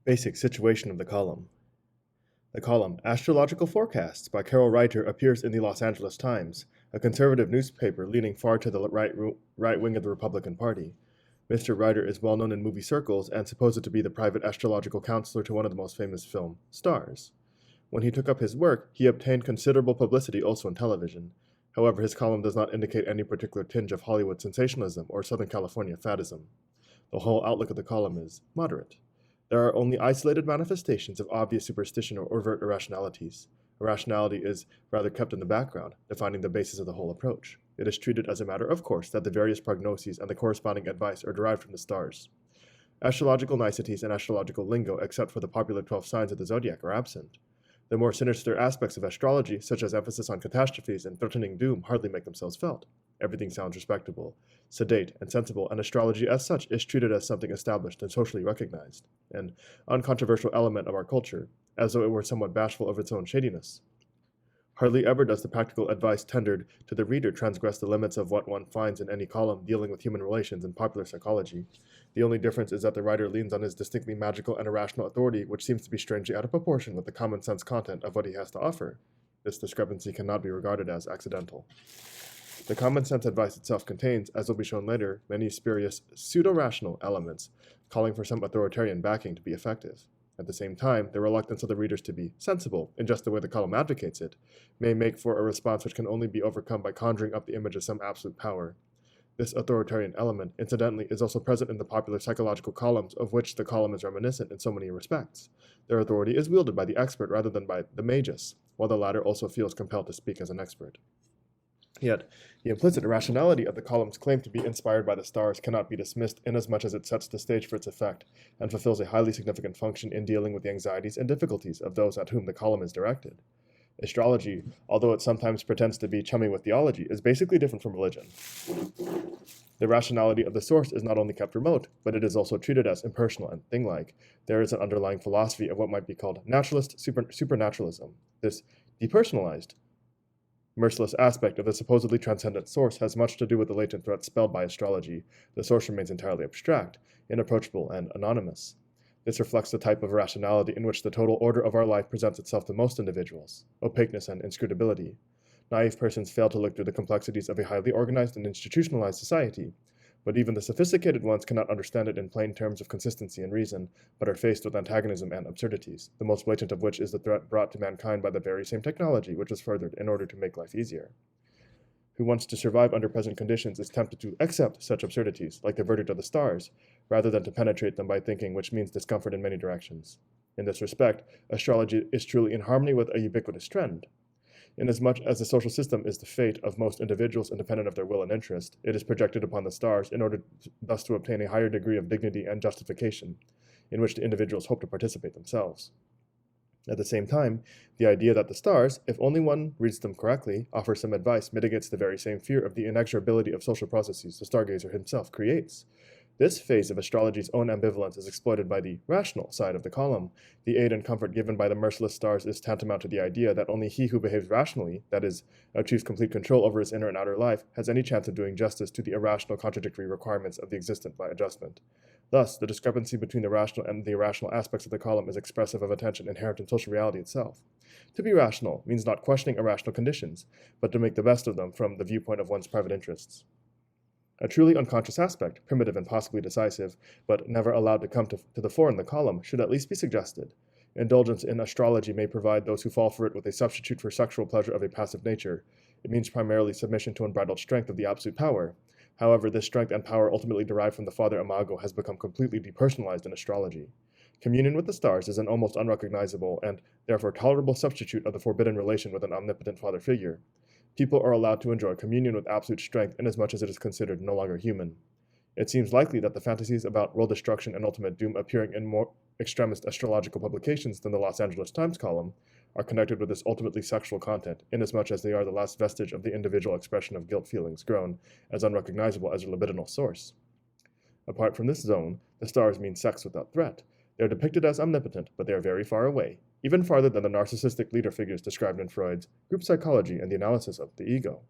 Basic situation of the column. The column Astrological Forecasts by Carol Reiter appears in the Los Angeles Times, a conservative newspaper leaning far to the right wing of the Republican Party. Mr. Reiter is well known in movie circles and supposed to be the private astrological counselor to one of the most famous film stars. When he took up his work, he obtained considerable publicity also in television. However, his column does not indicate any particular tinge of Hollywood sensationalism or Southern California faddism. The whole outlook of the column is moderate. There are only isolated manifestations of obvious superstition or overt irrationalities. Irrationality is rather kept in the background, defining the basis of the whole approach. It is treated as a matter of course that the various prognoses and the corresponding advice are derived from the stars. Astrological niceties and astrological lingo, except for the popular 12 signs of the zodiac, are absent. The more sinister aspects of astrology, such as emphasis on catastrophes and threatening doom, hardly make themselves felt. Everything sounds respectable, sedate, and sensible, and astrology as such is treated as something established and socially recognized, an uncontroversial element of our culture, as though it were somewhat bashful of its own shadiness. Hardly ever does the practical advice tendered to the reader transgress the limits of what one finds in any column dealing with human relations and popular psychology. The only difference is that the writer leans on his distinctly magical and irrational authority, which seems to be strangely out of proportion with the common sense content of what he has to offer. This discrepancy cannot be regarded as accidental. The common sense advice itself contains, as will be shown later, many spurious pseudo-rational elements, calling for some authoritarian backing to be effective. At the same time, the reluctance of the readers to be sensible, in just the way the column advocates it, may make for a response which can only be overcome by conjuring up the image of some absolute power. This authoritarian element, incidentally, is also present in the popular psychological columns, of which the column is reminiscent in so many respects. Their authority is wielded by the expert rather than by the magus, while the latter also feels compelled to speak as an expert. Yet, the implicit irrationality of the column's claim to be inspired by the stars cannot be dismissed inasmuch as it sets the stage for its effect and fulfills a highly significant function in dealing with the anxieties and difficulties of those at whom the column is directed. Astrology, although it sometimes pretends to be chummy with theology, is basically different from religion. The rationality of the source is not only kept remote, but it is also treated as impersonal and thing-like. There is an underlying philosophy of what might be called naturalist supernaturalism. This depersonalized, merciless aspect of the supposedly transcendent source has much to do with the latent threat spelled by astrology. The source remains entirely abstract, inapproachable, and anonymous. This reflects the type of rationality in which the total order of our life presents itself to most individuals: opaqueness and inscrutability. Naive persons fail to look through the complexities of a highly organized and institutionalized society, but even the sophisticated ones cannot understand it in plain terms of consistency and reason, but are faced with antagonism and absurdities, the most blatant of which is the threat brought to mankind by the very same technology which was furthered in order to make life easier. Who wants to survive under present conditions is tempted to accept such absurdities, like the verdict of the stars, rather than to penetrate them by thinking, which means discomfort in many directions. In this respect, astrology is truly in harmony with a ubiquitous trend. Inasmuch as the social system is the fate of most individuals independent of their will and interest, it is projected upon the stars in order thus to obtain a higher degree of dignity and justification, in which the individuals hope to participate themselves. At the same time, the idea that the stars, if only one reads them correctly, offer some advice mitigates the very same fear of the inexorability of social processes the stargazer himself creates. This phase of astrology's own ambivalence is exploited by the rational side of the column. The aid and comfort given by the merciless stars is tantamount to the idea that only he who behaves rationally, that is, achieves complete control over his inner and outer life, has any chance of doing justice to the irrational contradictory requirements of the existent by adjustment. Thus, the discrepancy between the rational and the irrational aspects of the column is expressive of a tension inherent in social reality itself. To be rational means not questioning irrational conditions, but to make the best of them from the viewpoint of one's private interests. A truly unconscious aspect, primitive and possibly decisive, but never allowed to come to the fore in the column, should at least be suggested. Indulgence in astrology may provide those who fall for it with a substitute for sexual pleasure of a passive nature. It means primarily submission to unbridled strength of the absolute power. However, this strength and power ultimately derived from the Father Imago has become completely depersonalized in astrology. Communion with the stars is an almost unrecognizable and therefore tolerable substitute of the forbidden relation with an omnipotent father figure. People are allowed to enjoy communion with absolute strength inasmuch as it is considered no longer human. It seems likely that the fantasies about world destruction and ultimate doom appearing in more extremist astrological publications than the Los Angeles Times column are connected with this ultimately sexual content, inasmuch as they are the last vestige of the individual expression of guilt feelings grown as unrecognizable as their libidinal source. Apart from this zone, the stars mean sex without threat. They are depicted as omnipotent, but they are very far away, even farther than the narcissistic leader figures described in Freud's group psychology and the analysis of the ego.